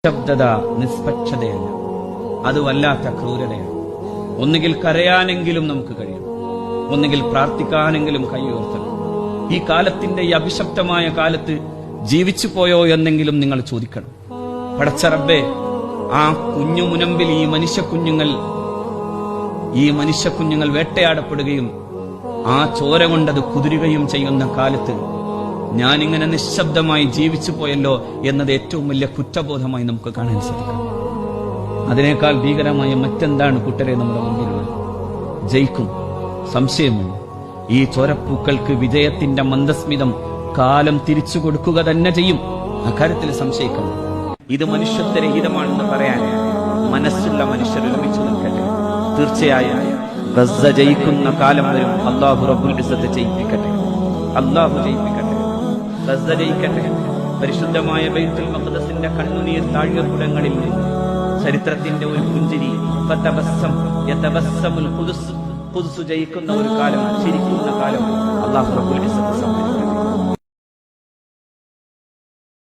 ശബ്ദത നിഷ്പക്ഷതയല്ല, അത് വല്ലാത്ത ക്രൂരതയാണ്. ഒന്നുകിൽ കരയാനെങ്കിലും നമുക്ക് കഴിയണം, ഒന്നുകിൽ പ്രാർത്ഥിക്കാനെങ്കിലും കൈയുയർത്തണം. ഈ കാലത്തിന്റെ ഈ അഭിശപ്തമായ കാലത്ത് ജീവിച്ചു പോയോ എന്നെങ്കിലും നിങ്ങൾ ചോദിക്കണം. പടച്ച റബ്ബേ, ആ കുഞ്ഞു മുനമ്പിൽ ഈ മനുഷ്യക്കുഞ്ഞുങ്ങൾ വേട്ടയാടപ്പെടുകയും ആ ചോര കൊണ്ടത് കുതിരുകയും ചെയ്യുന്ന കാലത്ത് ഞാനിങ്ങനെ നിശബ്ദമായി ജീവിച്ചു പോയല്ലോ എന്നത് ഏറ്റവും വലിയ കുറ്റബോധമായി നമുക്ക് കാണാൻ സാധിക്കും. അതിനേക്കാൾ ഭീകരമായ മറ്റെന്താണ് കൂട്ടരെ നമ്മുടെ മുമ്പിലുള്ളത്? ജയിക്കും, സംശയമുണ്ട്. ഈ ചോരപ്പൂക്കൾക്ക് വിജയത്തിന്റെ മന്ദസ്മിതം കാലം തിരിച്ചു കൊടുക്കുക തന്നെ ചെയ്യും, അക്കാര്യത്തിൽ സംശയിക്കണം. ഇത് മനുഷ്യത്വരഹിതമാണെന്ന് പറയാൻ മനസ്സുള്ള മനുഷ്യർ ഒരുമിച്ച് നിൽക്കട്ടെ. തീർച്ചയായും ഗസ ജയിക്കുന്ന കാലം വരും. അല്ലാഹു റബ്ബുൽ ഇസ്സത്ത് ജയിപ്പിക്കട്ടെ, അല്ലാഹു ജയിപ്പിക്കട്ടെ, ഗസ ജയിക്കട്ടെ. പരിശുദ്ധമായ ബൈത്തുൽ മഖ്ദസിന്റെ കണ്ണുനീർ താഴ്വരങ്ങളിൽ നിന്ന് ചരിത്രത്തിന്റെ ഒരു പുഞ്ചിരി, ഖുദ്സ് ജയിക്കുന്ന ഒരു കാലം, ചിരിക്കുന്ന കാലം അല്ലാഹു റബ്ബുൽ ഇസ്സത്ത്